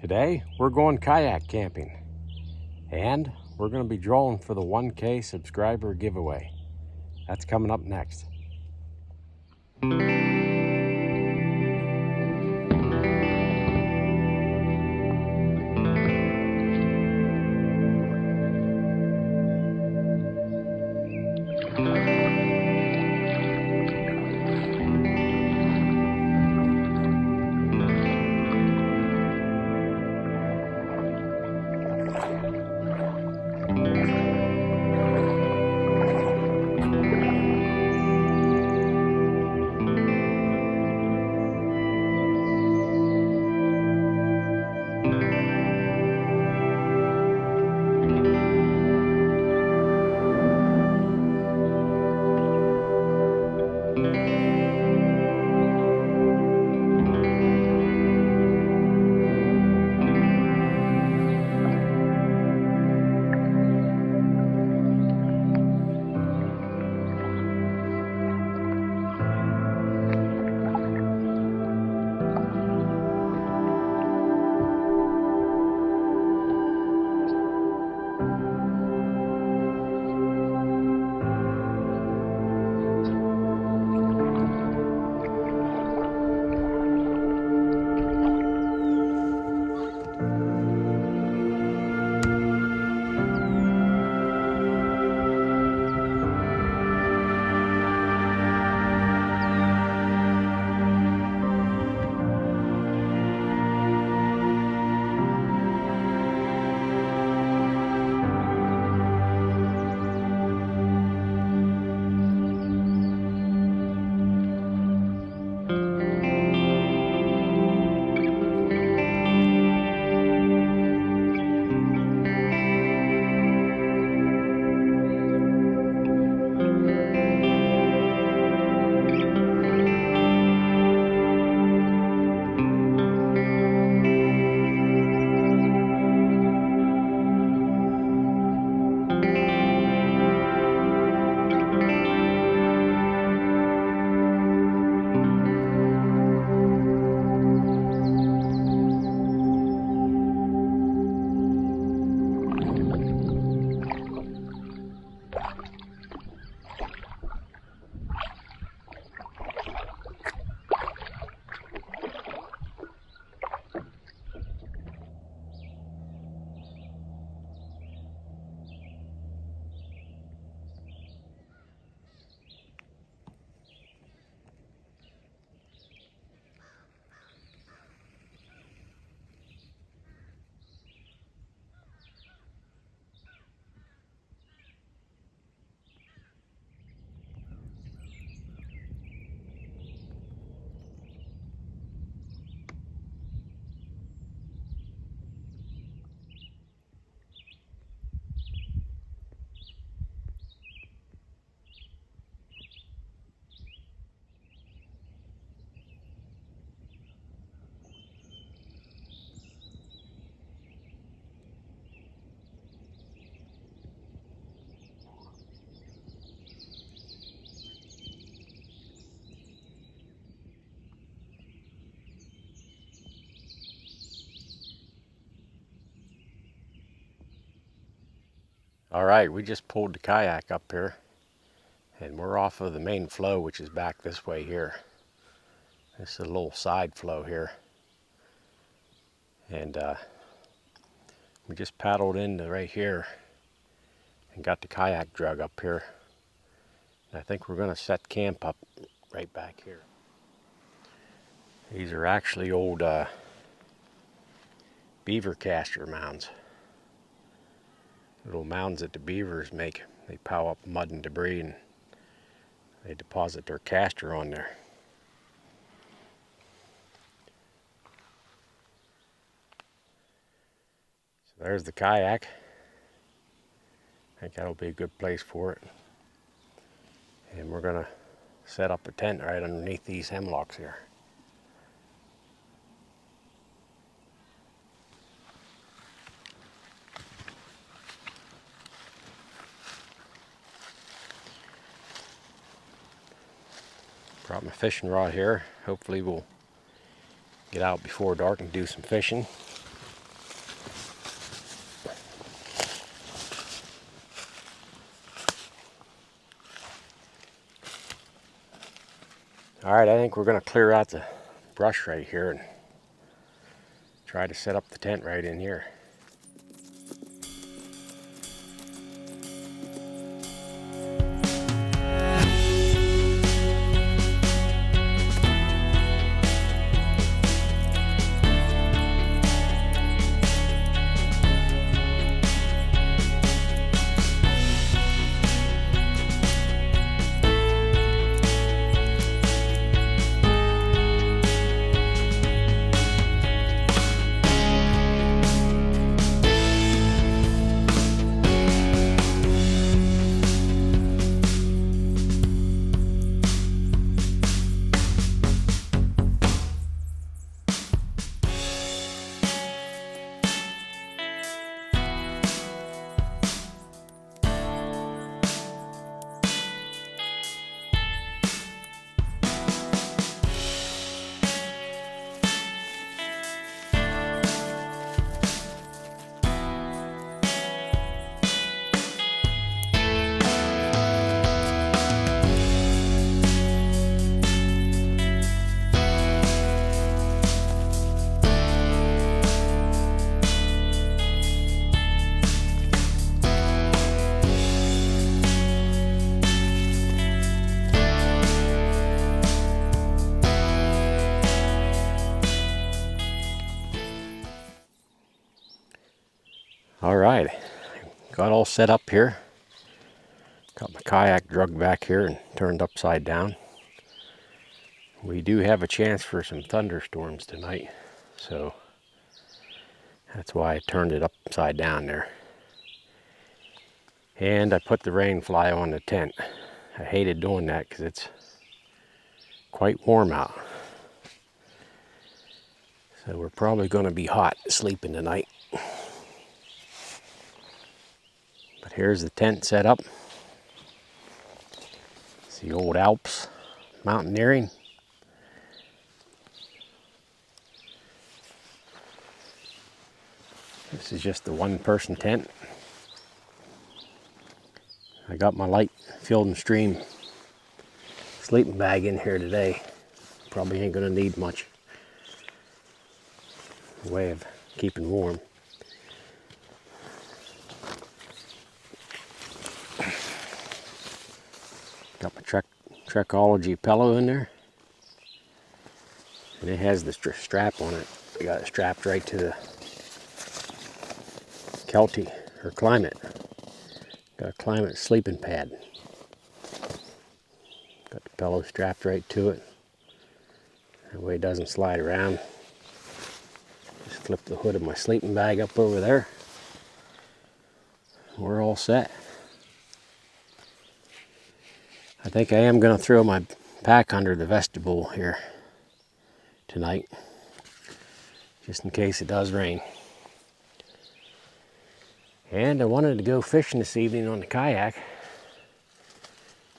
Today we're going kayak camping, and we're going to be drawing for the 1K subscriber giveaway. That's coming up next. All right, we just pulled the kayak up here, and we're off of the main flow, which is back this way here. This is a little side flow here, and we just paddled into right here and got the kayak drug up here. And I think we're going to set camp up right back here. These are actually old beaver caster mounds. Little mounds that the beavers make. They pile up mud and debris and they deposit their caster on there. So there's the kayak. I think that'll be a good place for it. And we're gonna set up a tent right underneath these hemlocks here. Brought my fishing rod here. Hopefully we'll get out before dark and do some fishing. All right, I think we're gonna clear out the brush right here and try to set up the tent right in here. All right, got all set up here. Got my kayak dragged back here and turned upside down. We do have a chance for some thunderstorms tonight, so that's why I turned it upside down there. And I put the rain fly on the tent. I hated doing that because it's quite warm out. So we're probably going to be hot sleeping tonight. But here's the tent set up. It's the old Alps mountaineering. This is just the one-person tent. I got my light Field and Stream sleeping bag in here today. Probably ain't gonna need much way of keeping warm. Got my Trekology pillow in there, and it has the strap on it. I got it strapped right to the Kelty or Climate. Got a Climate sleeping pad. Got the pillow strapped right to it. That way it doesn't slide around. Just flip the hood of my sleeping bag up over there. We're all set. I think I am going to throw my pack under the vestibule here tonight, just in case it does rain. And I wanted to go fishing this evening on the kayak,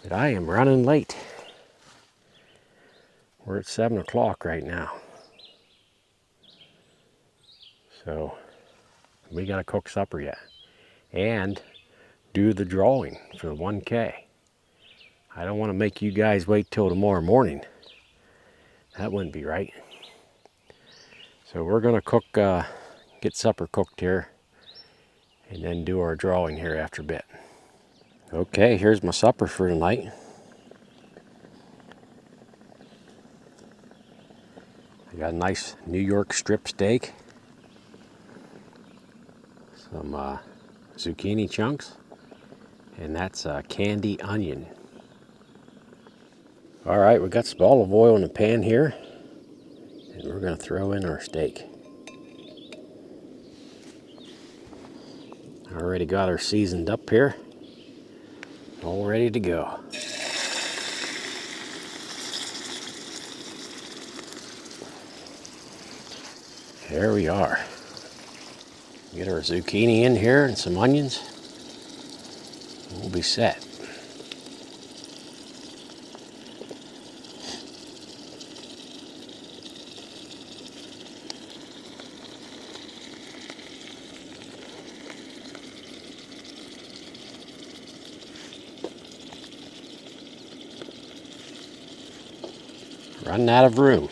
but I am running late. We're at 7 o'clock right now. So we got to cook supper yet and do the drawing for the 1K. I don't want to make you guys wait till tomorrow morning. That wouldn't be right. So we're going to cook, get supper cooked here, and then do our drawing here after a bit. Okay, here's my supper for tonight. I got a nice New York strip steak, some zucchini chunks, and that's candy onion. All right, we got some olive oil in the pan here, and we're going to throw in our steak. Already got her seasoned up here, all ready to go. There we are. Get our zucchini in here and some onions. We'll be set. Running out of room.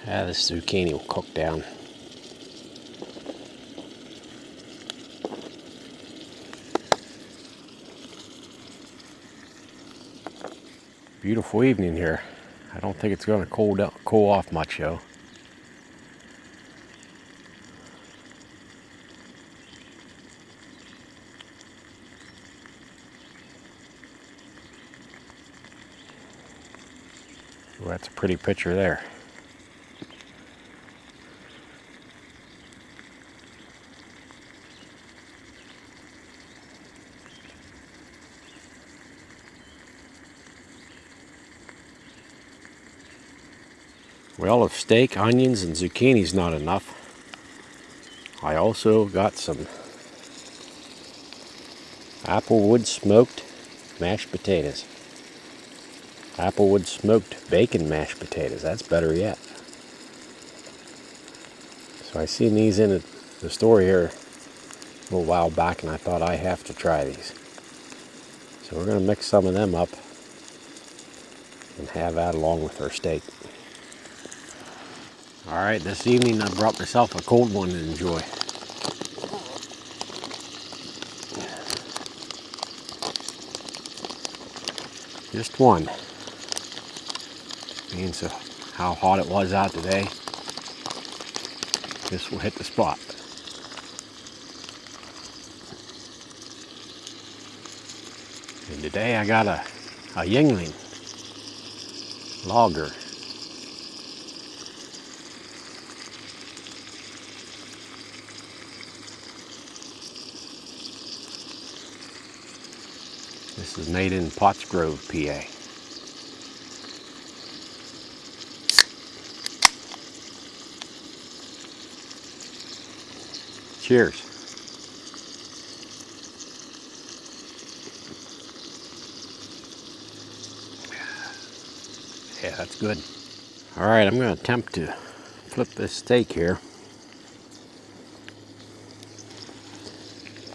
This zucchini will cook down. Beautiful evening here. I don't think it's going to cool off much though. Well, that's a pretty picture there. Well, if steak, onions, and zucchini's not enough, I also got some applewood smoked mashed potatoes. Applewood smoked bacon mashed potatoes. That's better yet. So I seen these in the store here a little while back, and I thought I have to try these. So we're going to mix some of them up and have that along with our steak. Alright, this evening I brought myself a cold one to enjoy. Just one. Being so how hot it was out today, this will hit the spot. And today I got a Yingling lager. This is made in Pottsgrove, PA. Cheers. Yeah, that's good. All right, I'm going to attempt to flip this steak here.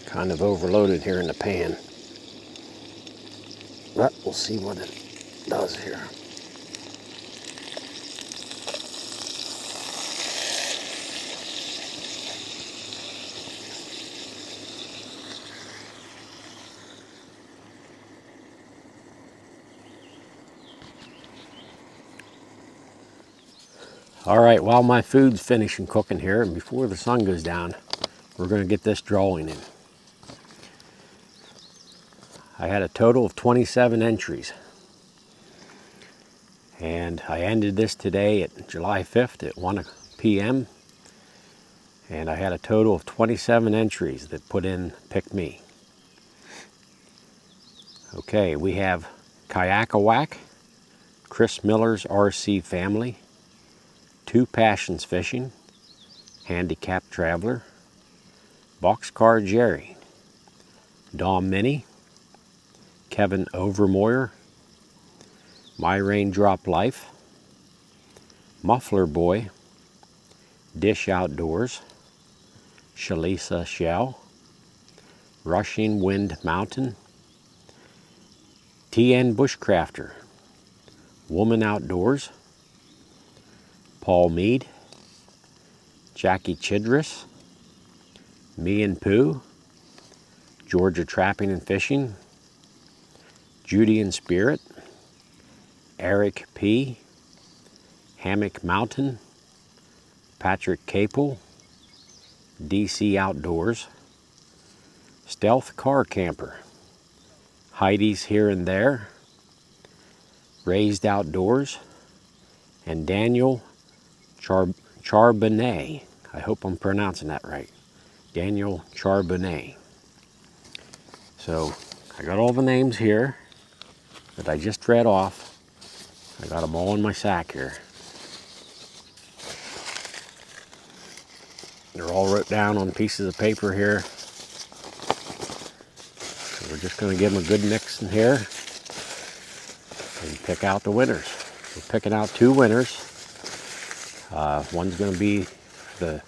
Kind of overloaded here in the pan. But we'll see what it does here. All right, while my food's finishing cooking here, and before the sun goes down, we're going to get this drawing in. I had a total of 27 entries. And I ended this today at July 5th at 1 p.m. And I had a total of 27 entries that put in Pick Me. Okay, we have Kayak, Chris Miller's RC Family, Two Passions Fishing, Handicapped Traveler, Boxcar Jerry, Dom Minnie, Kevin Overmoyer, My Raindrop Life, Muffler Boy, Dish Outdoors, Shalisa Shell, Rushing Wind Mountain, TN Bushcrafter, Woman Outdoors, Paul Mead, Jackie Chidris, Me and Pooh, Georgia Trapping and Fishing, Judy and Spirit, Eric P., Hammock Mountain, Patrick Capel, DC Outdoors, Stealth Car Camper, Heidi's Here and There, Raised Outdoors, and Daniel Charbonnet. I hope I'm pronouncing that right. Daniel Charbonnet. So I got all the names here that I just read off. I got them all in my sack here. They're all wrote down on pieces of paper here. So we're just going to give them a good mix in here and pick out the winners. We're picking out two winners. One's going to be the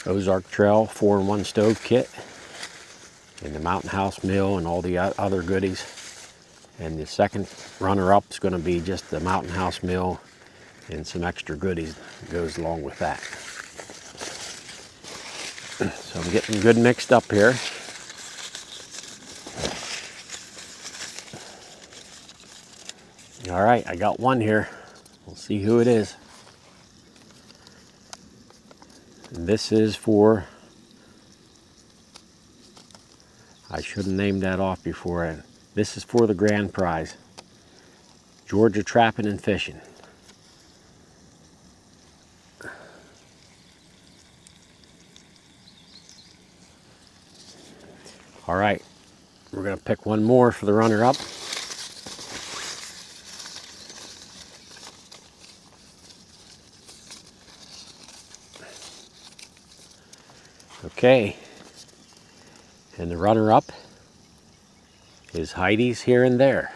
Ozark Trail 4-in-1 stove kit and the Mountain House Mill and all the other goodies. And the second runner-up is going to be just the Mountain House meal and some extra goodies that goes along with that. So I'm getting good mixed up here. All right, I got one here. We'll see who it is. And this is for, I should have named that off before. This is for the grand prize. Georgia Trapping and Fishing. All right, we're gonna pick one more for the runner-up. Okay, and the runner-up is Heidi's Here and There.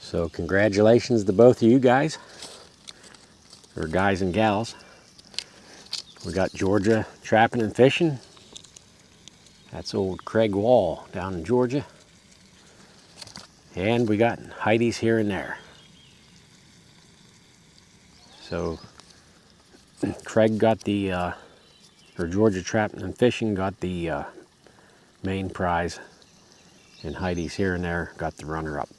So congratulations to both of you guys, or guys and gals. We got Georgia Trapping and Fishing. That's old Craig Wall down in Georgia. And we got Heidi's Here and There. So Craig got the, or Georgia Trapping and Fishing got the main prize, and Heidi's Here and There got the runner-up.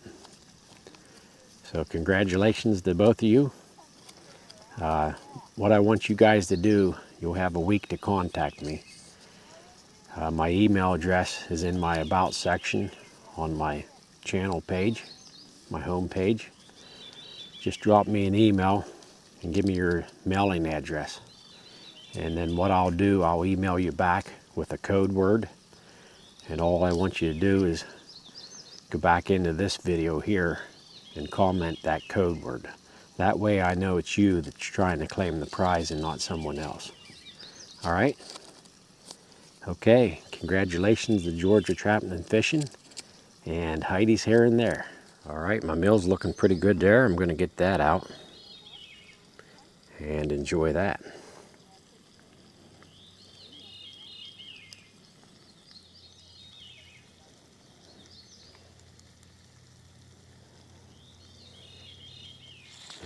So congratulations to both of you. What I want you guys to do, you'll have a week to contact me. My email address is in my About section on my channel page, my home page. Just drop me an email and give me your mailing address. And then what I'll do, I'll email you back with a code word. And all I want you to do is go back into this video here and comment that code word. That way I know it's you that's trying to claim the prize and not someone else. All right? Okay, congratulations to Georgia Trapping and Fishing and Heidi's Here and There. All right, my meal's looking pretty good there. I'm gonna get that out and enjoy that.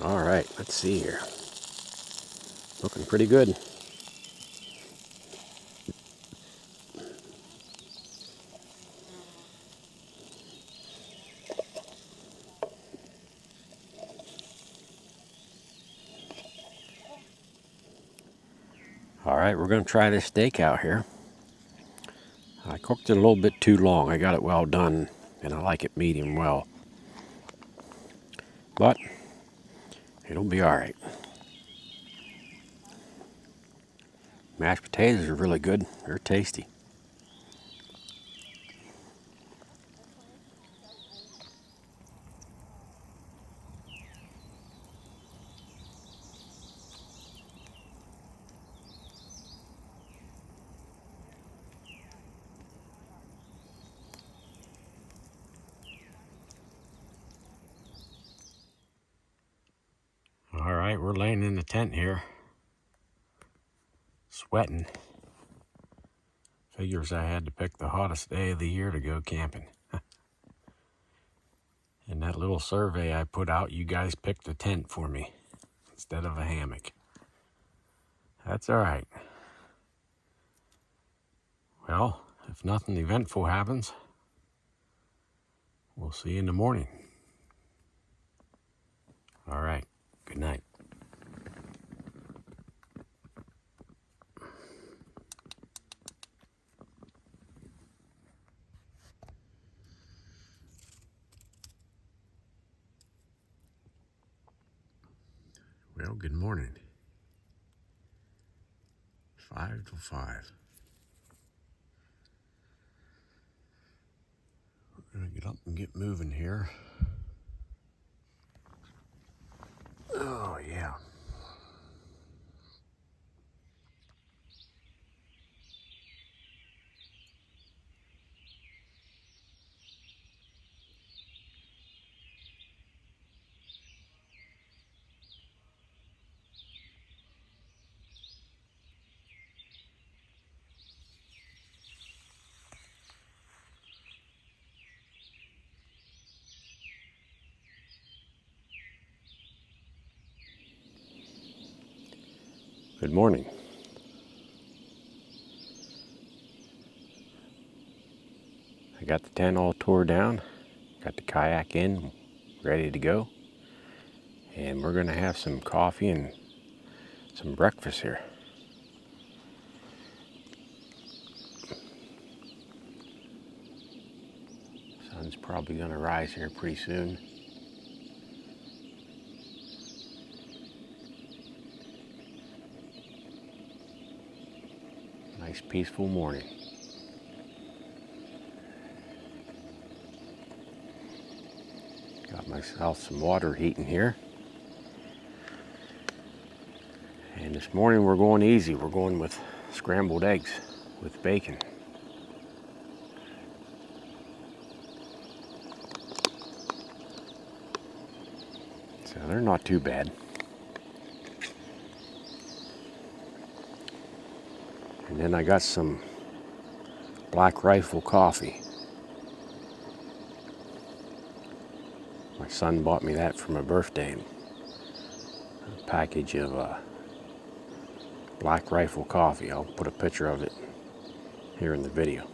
All right, let's see here. Looking pretty good. All right, we're gonna try this steak out here. I cooked it a little bit too long. I got it well done, and I like it medium well. But it'll be all right. Mashed potatoes are really good. They're tasty. All right, we're laying in the tent here, sweating. Figures I had to pick the hottest day of the year to go camping. In that little survey I put out, you guys picked a tent for me instead of a hammock. That's all right. Well, if nothing eventful happens, we'll see you in the morning. All right, good night. Well, good morning. 5 to 5. We're gonna get up and get moving here. Oh, yeah. Good morning. I got the tent all tore down, got the kayak in, ready to go, and we're gonna have some coffee and some breakfast here. Sun's probably gonna rise here pretty soon. Nice peaceful morning. Got myself some water heating here. And this morning we're going easy. We're going with scrambled eggs with bacon. So they're not too bad. And then I got some Black Rifle coffee. My son bought me that for my birthday. A package of Black Rifle coffee. I'll put a picture of it here in the video.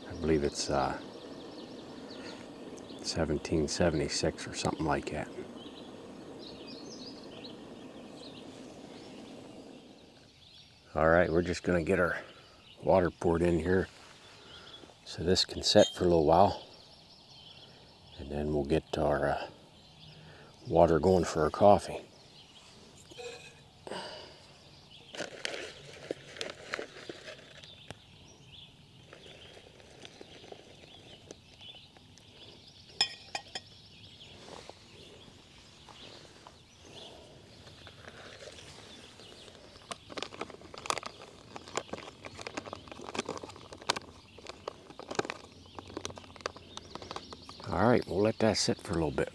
I believe it's 1776 or something like that. All right, we're just gonna get our water poured in here so this can set for a little while, and then we'll get our water going for our coffee. All right, we'll let that sit for a little bit.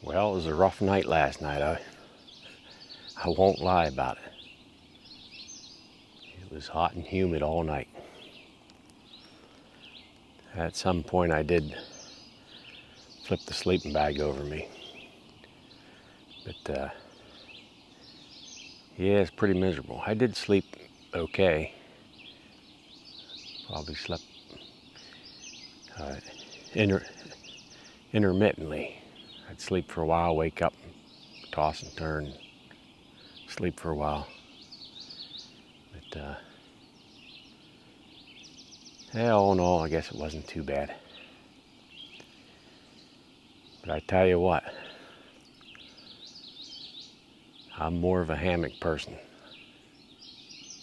Well, it was a rough night last night. I won't lie about it. It was hot and humid all night. At some point I did flip the sleeping bag over me. But yeah, it's pretty miserable. I did sleep okay. Probably slept intermittently. I'd sleep for a while, wake up, toss and turn, sleep for a while. But yeah, all in all, I guess it wasn't too bad. But I tell you what, I'm more of a hammock person.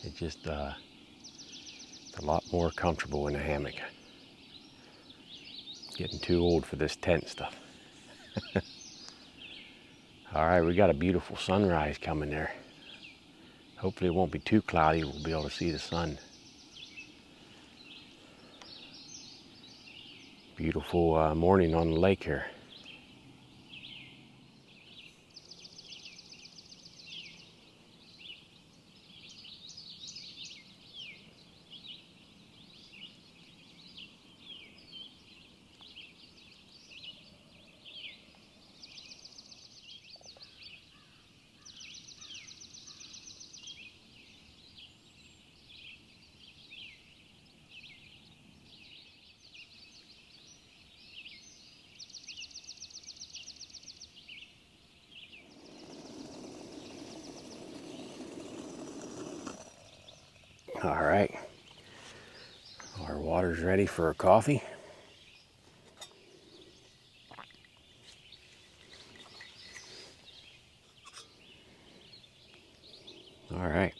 It's just a lot more comfortable in a hammock. Getting too old for this tent stuff. All right, we got a beautiful sunrise coming there. Hopefully it won't be too cloudy. We'll be able to see the sun. Beautiful morning on the lake here. All right, our water's ready for our coffee. All right.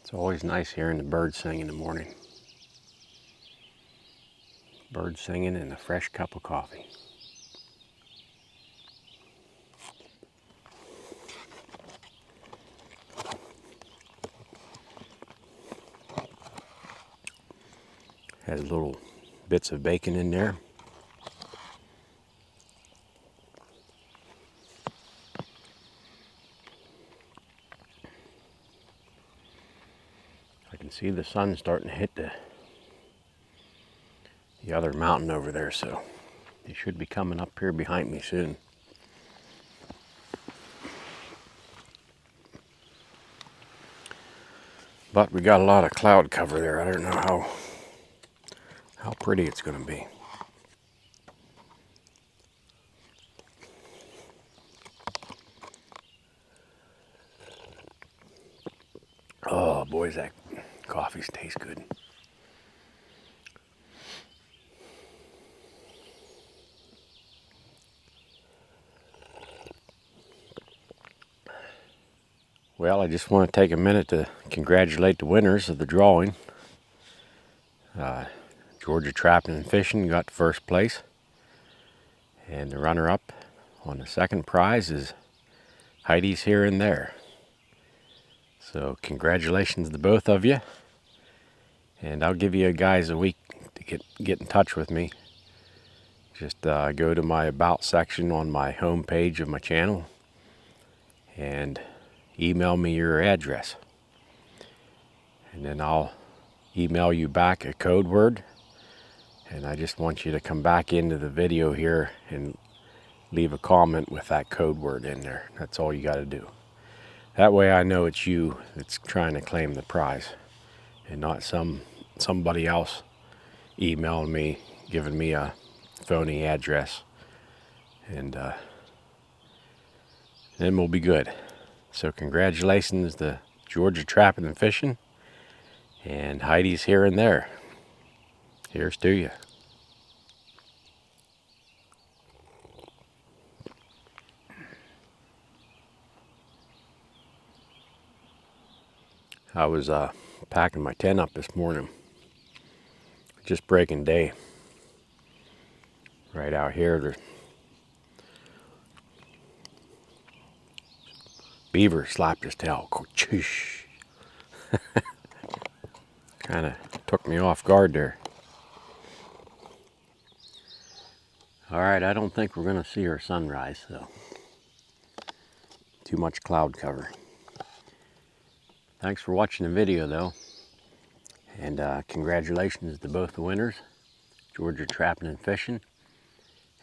It's always nice hearing the birds sing in the morning. Birds singing and a fresh cup of coffee. Has little bits of bacon in there. I can see the sun starting to hit the other mountain over there, so it should be coming up here behind me soon. But we got a lot of cloud cover there. I don't know how pretty it's going to be. Oh, boys, that coffee tastes good. Well, I just want to take a minute to congratulate the winners of the drawing. Georgia Trapping and Fishing got first place. And the runner-up on the second prize is Heidi's Here and There. So congratulations to both of you. And I'll give you guys a week to get in touch with me. Just go to my About section on my home page of my channel and email me your address. And then I'll email you back a code word. And I just want you to come back into the video here and leave a comment with that code word in there. That's all you got to do. That way I know it's you that's trying to claim the prize and not somebody else emailing me, giving me a phony address. And then we'll be good. So congratulations to Georgia Trapping and Fishing and Heidi's Here and There. Here's to you. I was packing my tent up this morning, just breaking day. Right out here, the beaver slapped his tail. Kind of took me off guard there. All right, I don't think we're going to see our sunrise, so too much cloud cover. Thanks for watching the video, though, and congratulations to both the winners, Georgia Trapping and Fishing,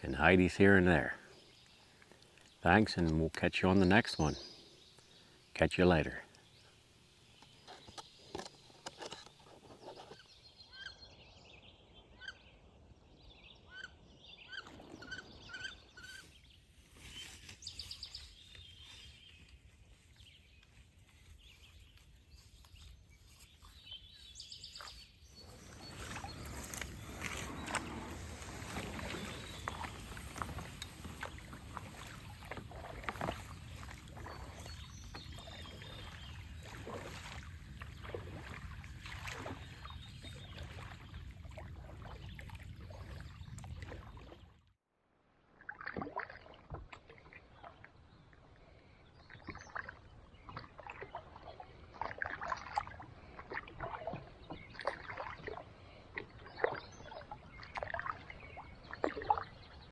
and Heidi's Here and There. Thanks, and we'll catch you on the next one. Catch you later.